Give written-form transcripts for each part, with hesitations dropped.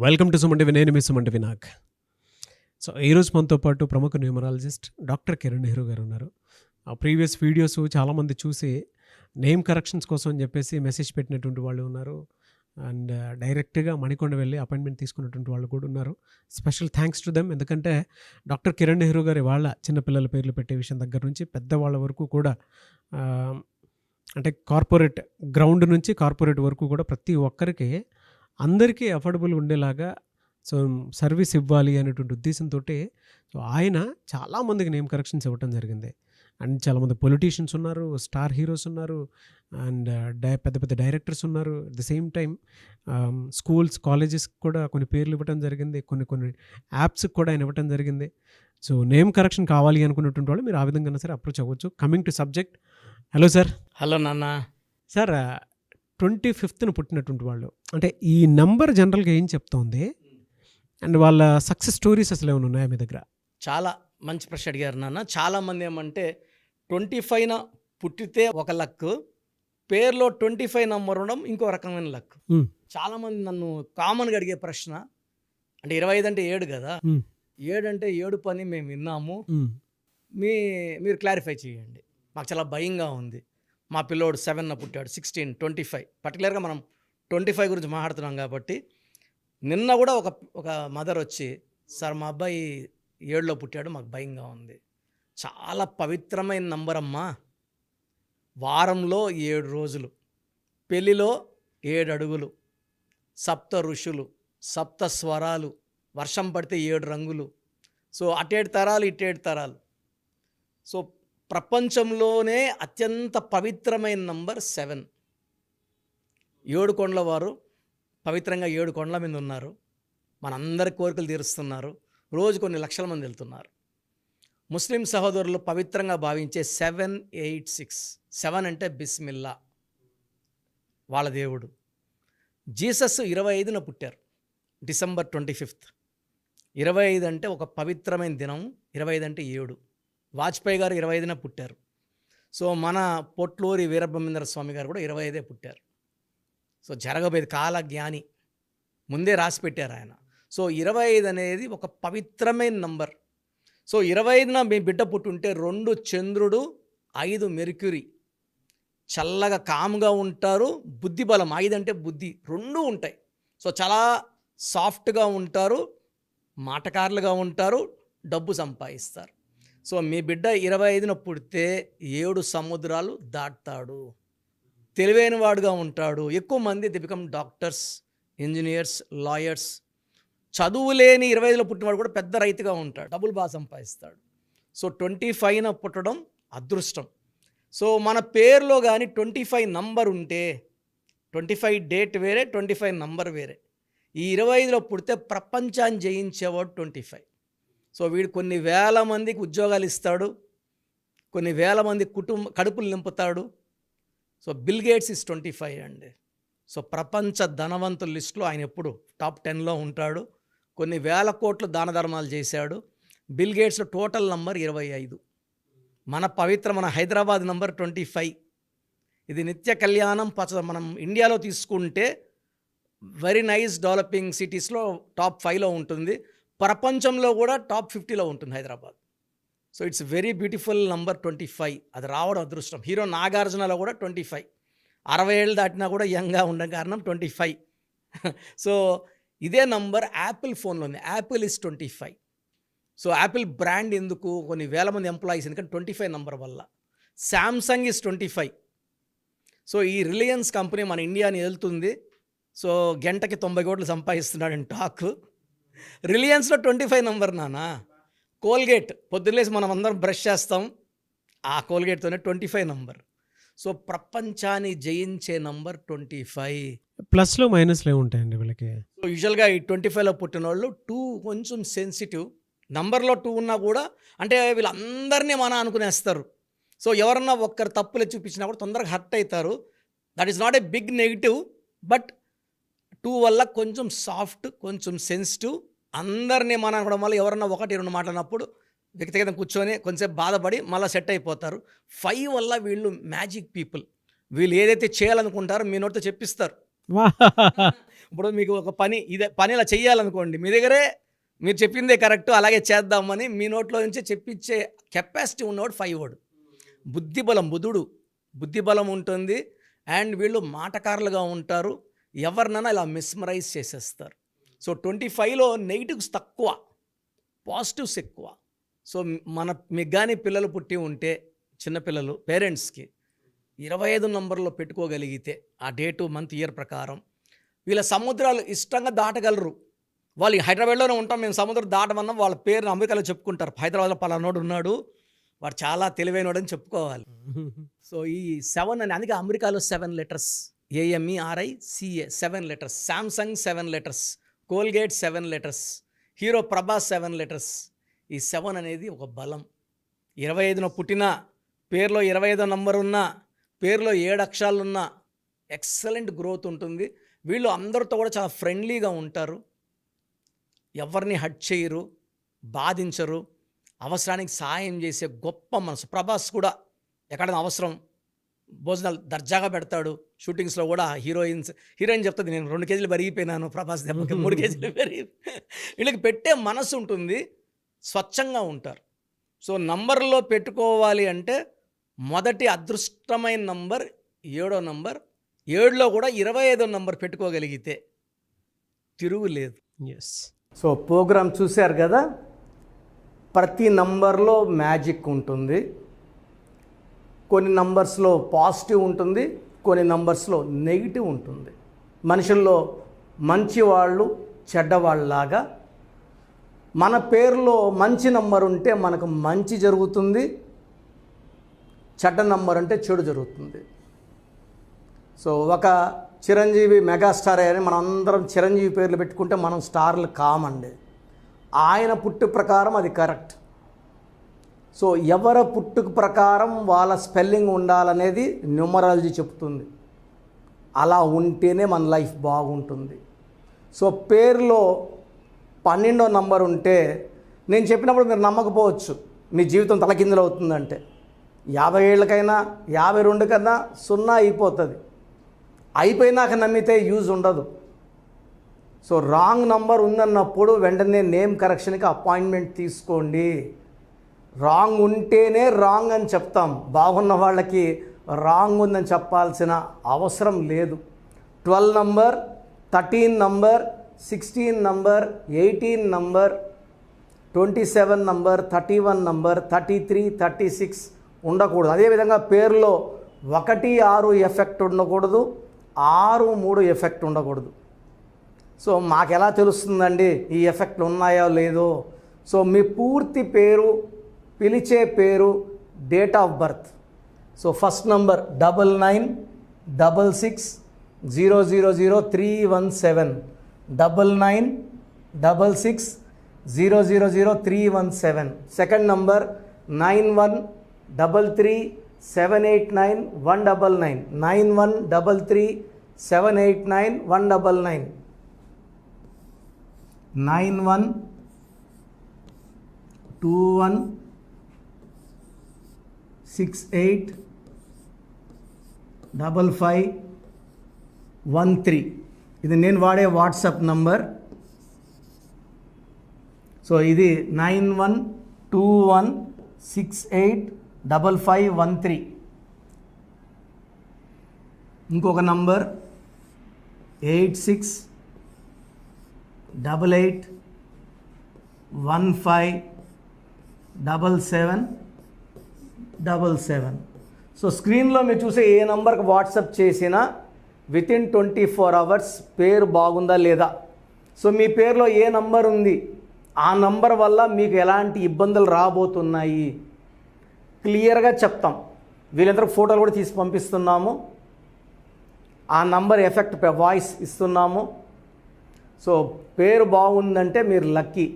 Welcome to Suman TV. నేను మీ Suman TV Nag. So ఈరోజు మనతో పాటు ప్రముఖ న్యూమరాలజిస్ట్ డాక్టర్ కిరణ్ నెహ్రూ గారు ఉన్నారు. ఆ ప్రీవియస్ వీడియోస్ చాలామంది చూసి నేమ్ కరెక్షన్స్ కోసం అని చెప్పేసి మెసేజ్ పెట్టినటువంటి వాళ్ళు ఉన్నారు. అండ్ డైరెక్ట్గా మణికొండ వెళ్ళి అపాయింట్మెంట్ తీసుకున్నటువంటి వాళ్ళు కూడా ఉన్నారు. Special thanks to them. ఎందుకంటే డాక్టర్ కిరణ్ నెహ్రూ గారి వాళ్ళ చిన్నపిల్లల పేర్లు పెట్టే విషయం దగ్గర నుంచి పెద్దవాళ్ళ వరకు కూడా అంటే కార్పొరేట్ గ్రౌండ్ నుంచి కార్పొరేట్ వరకు కూడా ప్రతి ఒక్కరికి అందరికీ అఫోర్డబుల్ ఉండేలాగా సో సర్వీస్ ఇవ్వాలి అనేటువంటి ఉద్దేశంతో సో ఆయన చాలామందికి నేమ్ కరెక్షన్స్ ఇవ్వటం జరిగింది. అండ్ చాలామంది పొలిటీషియన్స్ ఉన్నారు, స్టార్ హీరోస్ ఉన్నారు, అండ్ పెద్ద పెద్ద డైరెక్టర్స్ ఉన్నారు. At the same time schools, కాలేజెస్కి కూడా కొన్ని పేర్లు ఇవ్వటం జరిగింది. కొన్ని యాప్స్కి కూడా ఆయన ఇవ్వటం జరిగింది. సో నేమ్ కరెక్షన్ కావాలి అనుకున్నటువంటి వాళ్ళు మీరు ఆ విధంగా సరే అప్రోచ్ అవ్వచ్చు. Coming to subject, hello sir. Hello నాన్న. సార్ 25th పుట్టినటువంటి వాళ్ళు అంటే ఈ నంబర్ జనరల్గా ఏం చెప్తోంది అండ్ వాళ్ళ సక్సెస్ స్టోరీస్ అసలు ఏమైనా ఉన్నాయా మీ దగ్గర? చాలా మంచి ప్రశ్న అడిగారు నాన్న. చాలామంది ఏమంటే 25న పుట్టితే ఒక లక్, పేరులో 25 నంబర్ ఉండడం ఇంకో రకమైన లక్. చాలామంది నన్ను కామన్గా అడిగే ప్రశ్న, అంటే 25 అంటే 7 కదా, 7 అంటే 7 పని మేము విన్నాము, మీరు క్లారిఫై చేయండి, మాకు చాలా భయంగా ఉంది. మా పిల్లోడు 7న పుట్టాడు, 16, 25. పర్టికులర్గా మనం 25 గురించి మాట్లాడుతున్నాం కాబట్టి నిన్న కూడా ఒక మదర్ వచ్చి, సార్ మా అబ్బాయి 7లో పుట్టాడు, మాకు భయంగా ఉంది. చాలా పవిత్రమైన నంబర్ అమ్మా. వారంలో 7 రోజులు, పెళ్లిలో 7 అడుగులు, సప్త ఋషులు, సప్త స్వరాలు, వర్షం పడితే 7 రంగులు. సో అటేడు తరాలు ఇటేడు తరాలు. సో ప్రపంచంలోనే అత్యంత పవిత్రమైన నంబర్ 7. 7 కొండల వారు పవిత్రంగా 7 కొండల మీద ఉన్నారు. మనందరి కోరికలు తీరుస్తున్నారు. రోజు కొన్ని లక్షల మంది వెళ్తున్నారు. ముస్లిం సహోదరులు పవిత్రంగా భావించే 786. 7 అంటే బిస్మిల్లా, వాళ్ళ దేవుడు. జీసస్ 25న పుట్టారు, డిసెంబర్ 25th. 25 అంటే ఒక పవిత్రమైన దినం. 25 అంటే 7. వాజ్పేయి గారు 25న పుట్టారు. సో మన పొట్లూరి వీరబ్రహ్మేంద్ర స్వామి గారు కూడా 25 పుట్టారు. సో జరగబోయేది కాల జ్ఞాని, ముందే రాసి పెట్టారు ఆయన. సో 25 అనేది ఒక పవిత్రమైన నంబర్. సో 25న మీ బిడ్డ పుట్టుంటే 2 చంద్రుడు, 5 మెర్క్యూరీ, చల్లగా కామ్గా ఉంటారు. బుద్ధి బలం, 5 అంటే బుద్ధి, 2 ఉంటాయి. సో చాలా సాఫ్ట్గా ఉంటారు, మాటకారులుగా ఉంటారు, డబ్బు సంపాదిస్తారు. సో మీ బిడ్డ 25న పుడితే 7 సముద్రాలు దాటుతాడు, తెలివైన వాడుగా ఉంటాడు. ఎక్కువ మంది they become doctors, engineers, lawyers. చదువు లేని 25లో పుట్టినవాడు కూడా పెద్ద రైతుగా ఉంటాడు, డబ్బులు బాగా సంపాదిస్తాడు. సో 25న పుట్టడం అదృష్టం. సో మన పేరులో కానీ 25 నంబర్ ఉంటే, 25 డేట్ వేరే, 25 నంబర్ వేరే. ఈ 25లో పుడితే ప్రపంచాన్ని జయించేవాడు 25. సో వీడు కొన్ని వేల మందికి ఉద్యోగాలు ఇస్తాడు, కొన్ని వేల మంది కడుపులు నింపుతాడు. సో బిల్ గేట్స్ ఇస్ 25 అండి. సో ప్రపంచ ధనవంతుల లిస్టులో ఆయన ఎప్పుడు టాప్ 10లో ఉంటాడు. కొన్ని వేల కోట్లు దాన ధర్మాలు చేశాడు. బిల్ గేట్స్లో టోటల్ నంబర్ 25. మన హైదరాబాద్ నంబర్ 25. ఇది నిత్య కళ్యాణం మనం ఇండియాలో తీసుకుంటే వెరీ నైస్ డెవలపింగ్ సిటీస్లో టాప్ 5లో ఉంటుంది. ప్రపంచంలో కూడా టాప్ 50లో ఉంటుంది Hyderabad. So it's very beautiful number 25. అది రావడం అదృష్టం. హీరో నాగార్జునలో కూడా 25. 60 ఏళ్ళు దాటినా కూడా యంగ్గా ఉండడం కారణం 25. సో ఇదే నంబర్ యాపిల్ ఫోన్లో ఉంది. Apple is 25. So Apple brand ఎందుకు, కొన్ని వేల మంది ఎంప్లాయీస్, ఎందుకంటే 25 నంబర్ వల్ల. Samsung is 25. సో ఈ రిలయన్స్ కంపెనీ మన ఇండియాని వెళ్తుంది. సో గంటకి 90 కోట్లు సంపాదిస్తున్నాడని టాక్. రిలయన్స్లో 25 నంబర్ నాన్న. కోల్గేట్, పొద్దులేసి మనం అందరం బ్రష్ చేస్తాం, ఆ కోల్గేట్తోనే 25 నంబర్. సో ప్రపంచాన్ని జయించే నంబర్ 25. ప్లస్లో మైనస్లో ఏముంటాయండి వీళ్ళకి? సో యూజువల్గా ఈ 25లో పుట్టిన వాళ్ళు 2 కొంచెం సెన్సిటివ్. నంబర్లో 2 ఉన్నా కూడా అంటే వీళ్ళందరినీ మన అనుకునేస్తారు. సో ఎవరన్నా ఒక్కరు తప్పులే చూపించినా కూడా తొందరగా హర్ట్ అవుతారు. That is not a big negative, but 2 వల్ల కొంచెం సాఫ్ట్, కొంచెం సెన్సిటివ్. అందరినీ మన అనుకోవడం వల్ల ఎవరన్నా 1-2 మాట్లాడినప్పుడు వ్యక్తిగతం కూర్చొని కొంచెంసేపు బాధపడి మళ్ళీ సెట్ అయిపోతారు. 5 వల్ల వీళ్ళు మ్యాజిక్ పీపుల్. వీళ్ళు ఏదైతే చేయాలనుకుంటారో మీ నోటితో చెప్పిస్తారు. ఇప్పుడు మీకు ఒక పని ఇలా చెయ్యాలనుకోండి, మీ దగ్గరే మీరు చెప్పిందే కరెక్ట్ అలాగే చేద్దామని మీ నోట్లో నుంచి చెప్పించే కెపాసిటీ ఉన్నవాడు 5 వాడు. బుద్ధిబలం ఉంటుంది. అండ్ వీళ్ళు మాటకారులుగా ఉంటారు. ఎవరినైనా ఇలా మిస్మరైజ్ చేసేస్తారు. సో 25లో నెగిటివ్స్ తక్కువ, పాజిటివ్స్ ఎక్కువ. సో మీకు కానీ పిల్లలు పుట్టి ఉంటే, చిన్నపిల్లలు పేరెంట్స్కి 25 నంబర్లో పెట్టుకోగలిగితే ఆ డేటు మంత్ ఇయర్ ప్రకారం వీళ్ళ సముద్రాలు ఇష్టంగా దాటగలరు. వాళ్ళు హైదరాబాద్లోనే ఉంటాం, మేము సముద్రం దాటమన్నా వాళ్ళ పేరుని అమెరికాలో చెప్పుకుంటారు. హైదరాబాద్లో పలానోడు ఉన్నాడు, వాడు చాలా తెలివైనోడు అని చెప్పుకోవాలి. సో ఈ 7 అని, అందుకే అమెరికాలో 7 letters, AMERICA 7 letters, Samsung 7 letters, Colgate 7 letters, hero Prabhas 7 letters. ఈ 7 అనేది ఒక బలం. 25న పుట్టిన, పేరులో 25వ నంబర్ ఉన్న, పేరులో 7 అక్షరాలున్న ఎక్సలెంట్ గ్రోత్ ఉంటుంది. వీళ్ళు అందరితో కూడా చాలా ఫ్రెండ్లీగా ఉంటారు, ఎవరిని హర్ట్ చేయరు, బాధించరు, అవసరానికి సహాయం చేసే గొప్ప మనసు. ప్రభాస్ కూడా ఎక్కడైనా అవసరం భోజనాలు దర్జాగా పెడతాడు. షూటింగ్స్లో కూడా హీరోయిన్ చెప్తుంది, నేను 2 కేజీలు పెరిగిపోయినాను, ప్రభాస్ దెబ్బకి 3 కేజీలు పెరిగి. వీళ్ళకి పెట్టే మనసు ఉంటుంది, స్వచ్ఛంగా ఉంటారు. సో నంబర్లో పెట్టుకోవాలి అంటే మొదటి అదృష్టమైన నంబర్ 7వ నంబర్. 7లో కూడా 25వ నంబర్ పెట్టుకోగలిగితే తిరుగులేదు. ఎస్. సో ప్రోగ్రామ్ చూశారు కదా, ప్రతి నంబర్లో మ్యాజిక్ ఉంటుంది. కొన్ని నంబర్స్లో పాజిటివ్ ఉంటుంది, కొన్ని నంబర్స్లో నెగిటివ్ ఉంటుంది. మనుషుల్లో మంచి వాళ్ళు చెడ్డవాళ్ళలాగా మన పేరులో మంచి నంబర్ ఉంటే మనకు మంచి జరుగుతుంది, చెడ్డ నంబర్ అంటే చెడు జరుగుతుంది. సో ఒక చిరంజీవి మెగాస్టార్ అని మనం అందరం చిరంజీవి పేర్లు పెట్టుకుంటే మనం స్టార్లు కామండి. ఆయన పుట్టు ప్రకారం అది కరెక్ట్. సో ఎవరి పుట్టుకు ప్రకారం వాళ్ళ స్పెల్లింగ్ ఉండాలనేది న్యూమరాలజీ చెప్తుంది. అలా ఉంటేనే మన లైఫ్ బాగుంటుంది. సో పేరులో 12వ నంబర్ ఉంటే, నేను చెప్పినప్పుడు మీరు నమ్మకపోవచ్చు, మీ జీవితం తలకిందులు అవుతుందంటే 50 ఏళ్ళకైనా 52 కన్నా 0 అయిపోతుంది. అయిపోయినాక నమ్మితే యూజ్ ఉండదు. సో రాంగ్ నంబర్ ఉందన్నప్పుడు వెంటనే నేమ్ కరెక్షన్కి అపాయింట్మెంట్ తీసుకోండి. రాంగ్ ఉంటేనే రాంగ్ అని చెప్తాం, బాగున్న వాళ్ళకి రాంగ్ ఉందని చెప్పాల్సిన అవసరం లేదు. 12 number, 13 number, 16 number, 18 number, 27 number, 31 number, 33, 36 ఉండకూడదు. అదేవిధంగా పేరులో 1, 6 ఎఫెక్ట్ ఉండకూడదు, 6, 3 ఎఫెక్ట్ ఉండకూడదు. సో మాకు ఎలా తెలుస్తుందండి ఈ ఎఫెక్ట్లు ఉన్నాయో లేదో? సో మీ పూర్తి పేరు, పిలిచే పేరు, date of birth. So first number 9966000317, 9966000317. Second number 9133789199, 9133789199, 9121685513. ఇది నేను వాడే వాట్సాప్ నంబర్. సో ఇది 9121685513. ఇంకొక నంబర్ 8688157777. సో స్క్రీన్లో మీరు చూసే ఏ నంబర్కి వాట్సాప్ చేసినా వితిన్ 24 అవర్స్ పేరు బాగుందా లేదా, సో మీ పేరులో ఏ నంబర్ ఉంది, ఆ నంబర్ వల్ల మీకు ఎలాంటి ఇబ్బందులు రాబోతున్నాయి క్లియర్గా చెప్తాం. వీళ్ళందరూ ఫోటోలు కూడా తీసి పంపిస్తున్నాము, ఆ నంబర్ ఎఫెక్ట్ వాయిస్ ఇస్తున్నాము. సో పేరు బాగుందంటే మీరు లక్కీ.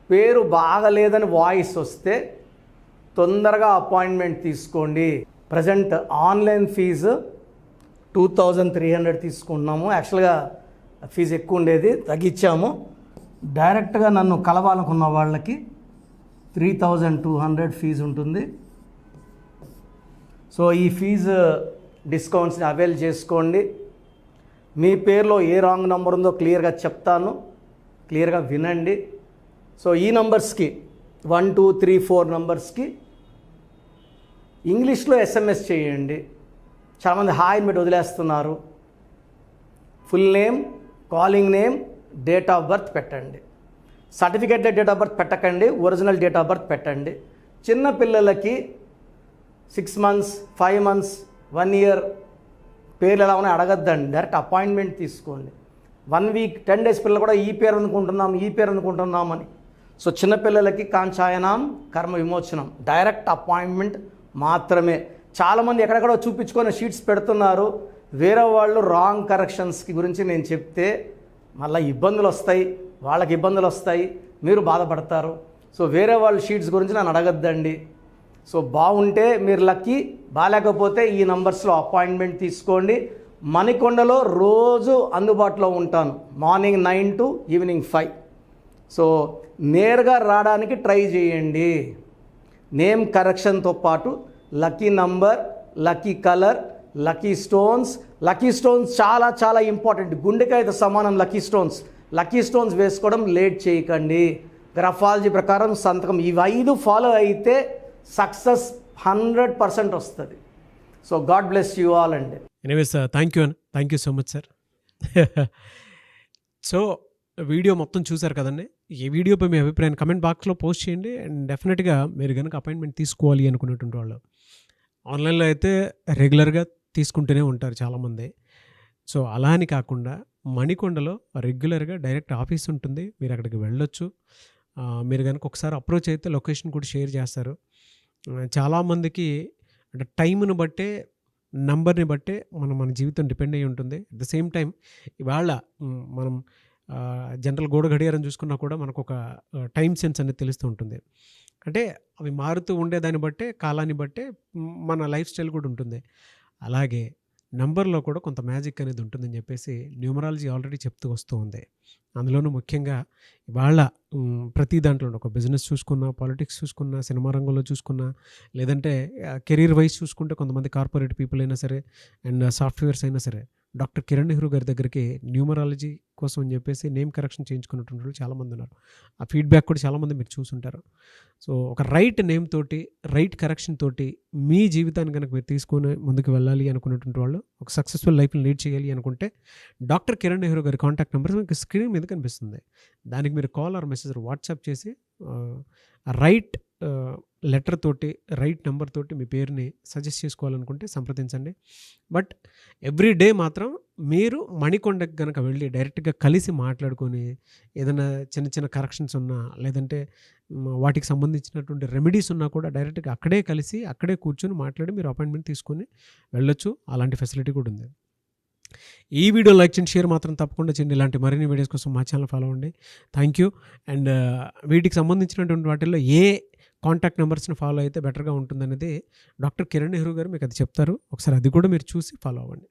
పేరు బాగలేదని వాయిస్ వస్తే తొందరగా అపాయింట్మెంట్ తీసుకోండి. ప్రజెంట్ ఆన్లైన్ ఫీజు 2300 తీసుకుంటున్నాము. యాక్చువల్గా ఫీజు ఎక్కువ ఉండేది, తగ్గించాము. డైరెక్ట్గా నన్ను కలవాలనుకున్న వాళ్ళకి 3200 ఫీజు ఉంటుంది. సో ఈ ఫీజు డిస్కౌంట్స్ని అవైల్ చేసుకోండి. మీ పేరులో ఏ రాంగ్ నెంబర్ ఉందో క్లియర్గా చెప్తాను, క్లియర్గా వినండి. సో ఈ నంబర్స్కి 1 2 3 4 నంబర్స్కి ఇంగ్లీష్లో ఎస్ఎంఎస్ చేయండి. చాలామంది హాయ్ పెట్టి వదిలేస్తున్నారు. Full name, calling name, date of birth పెట్టండి. సర్టిఫికేట్ డేట్ ఆఫ్ బర్త్ పెట్టకండి, ఒరిజినల్ డేట్ ఆఫ్ బర్త్ పెట్టండి. చిన్న పిల్లలకి 6 months 5 months 1 year పేర్లు ఎలా ఉన్నాయి అడగద్దండి, డైరెక్ట్ అపాయింట్మెంట్ తీసుకోండి. 1 week 10 days పిల్లలు కూడా ఈ పేరు అనుకుంటున్నామని. సో చిన్నపిల్లలకి కాంచాయనం కర్మ విమోచనం, డైరెక్ట్ అపాయింట్మెంట్ మాత్రమే. చాలామంది ఎక్కడెక్కడో చూపించుకొని షీట్స్ పెడుతున్నారు. వేరే వాళ్ళు రాంగ్ కరెక్షన్స్కి గురించి నేను చెప్తే మళ్ళీ ఇబ్బందులు వస్తాయి, వాళ్ళకి ఇబ్బందులు వస్తాయి, మీరు బాధపడతారు. సో వేరే వాళ్ళ షీట్స్ గురించి నన్ను అడగద్దండి. సో బాగుంటే మీరు లక్కీ, బాగాలేకపోతే ఈ నంబర్స్లో అపాయింట్మెంట్ తీసుకోండి. మణికొండలో రోజు అందుబాటులో ఉంటాను, మార్నింగ్ 9 to ఈవినింగ్ 5. సో నేరుగా రావడానికి ట్రై చేయండి. నేమ్ కరెక్షన్తో పాటు lucky number, lucky colour, lucky stones చాలా చాలా ఇంపార్టెంట్. గుండెకాయతో సమానం లక్కీ స్టోన్స్ వేసుకోవడం లేట్ చేయకండి. గ్రఫాలజీ ప్రకారం సంతకం, ఇవి 5 ఫాలో అయితే సక్సెస్ 100% వస్తుంది. So God bless you all అండి. Anyways thank you so much sir. So video మొత్తం చూసారు కదండి. ఈ వీడియోపై మీ అభిప్రాయాన్ని కమెంట్ బాక్స్లో పోస్ట్ చేయండి. అండ్ డెఫినెట్గా మీరు కనుక అపాయింట్మెంట్ తీసుకోవాలి అనుకునేటువంటి వాళ్ళు ఆన్లైన్లో అయితే రెగ్యులర్గా తీసుకుంటూనే ఉంటారు చాలామంది. సో అలా అని కాకుండా మణికొండలో రెగ్యులర్గా డైరెక్ట్ ఆఫీస్ ఉంటుంది, మీరు అక్కడికి వెళ్ళొచ్చు. మీరు కనుక ఒకసారి అప్రోచ్ అయితే లొకేషన్ కూడా షేర్ చేస్తారు. చాలామందికి అంటే టైంను బట్టే, నంబర్ని బట్టే మన జీవితం డిపెండ్ అయ్యి ఉంటుంది. అట్ ద సేమ్ టైం ఇవాళ మనం జనరల్ గోడ గడియారం చూసుకున్నా కూడా మనకు ఒక టైం సెన్స్ అనేది తెలుస్తూ ఉంటుంది. అంటే అవి మారుతూ ఉండేదాన్ని బట్టే, కాలాన్ని బట్టే మన లైఫ్ స్టైల్ కూడా ఉంటుంది. అలాగే నంబర్లో కూడా కొంత మ్యాజిక్ అనేది ఉంటుందని చెప్పేసి న్యూమరాలజీ ఆల్రెడీ చెప్తూ వస్తూ ఉంది. అందులోనూ ముఖ్యంగా ఇవాళ ప్రతి దాంట్లో ఒక బిజినెస్ చూసుకున్నా, పాలిటిక్స్ చూసుకున్నా, సినిమా రంగంలో చూసుకున్నా, లేదంటే కెరీర్ వైజ్ చూసుకుంటే కొంతమంది కార్పొరేట్ పీపుల్ అయినా సరే అండ్ సాఫ్ట్వేర్స్ అయినా సరే డాక్టర్ కిరణ్ నెహ్రూ గారి దగ్గరికి న్యూమరాలజీ కోసం అని చెప్పేసి నేమ్ కరెక్షన్ చేయించుకున్నటువంటి వాళ్ళు చాలామంది ఉన్నారు. ఆ ఫీడ్బ్యాక్ కూడా చాలామంది మీరు చూసుంటారు. సో ఒక రైట్ నేమ్ తోటి, రైట్ కరెక్షన్ తోటి మీ జీవితాన్ని కనుక మీరు తీసుకొని ముందుకు వెళ్ళాలి అనుకున్నటువంటి వాళ్ళు, ఒక సక్సెస్ఫుల్ లైఫ్ని లీడ్ చేయాలి అనుకుంటే డాక్టర్ కిరణ్ నెహ్రూ గారి కాంటాక్ట్ నెంబర్ మీకు స్క్రీన్ మీద కనిపిస్తుంది. దానికి మీరు కాల్ ఆర్ మెసేజ్ వాట్సాప్ చేసి రైట్ లెటర్ తోటి, రైట్ నెంబర్ తోటి మీ పేరుని సజెస్ట్ చేసుకోవాలనుకుంటే సంప్రదించండి. బట్ ఎవ్రీ డే మాత్రం మీరు మణికొండకి కనుక వెళ్ళి డైరెక్ట్గా కలిసి మాట్లాడుకొని ఏదైనా చిన్న చిన్న కరెక్షన్స్ ఉన్నా, లేదంటే వాటికి సంబంధించినటువంటి రెమెడీస్ ఉన్నా కూడా డైరెక్ట్గా అక్కడే కలిసి, అక్కడే కూర్చొని మాట్లాడి మీరు అపాయింట్మెంట్ తీసుకొని వెళ్ళొచ్చు. అలాంటి ఫెసిలిటీ కూడా ఉంది. ఈ వీడియో లైక్ చేయండి, షేర్ మాత్రం తప్పకుండా చేయండి. ఇలాంటి మరిన్ని వీడియోస్ కోసం మా ఛానల్ ఫాలో అవ్వండి. Thank you. అండ్ వీటికి సంబంధించినటువంటి వాటిల్లో ఏ కాంటాక్ట్ నెంబర్స్ని ఫాలో అయితే బెటర్గా ఉంటుందనేది డాక్టర్ కిరణ్ నెహ్రూ గారు మీకు అది చెప్తారు. ఒకసారి అది కూడా మీరు చూసి ఫాలో అవ్వండి.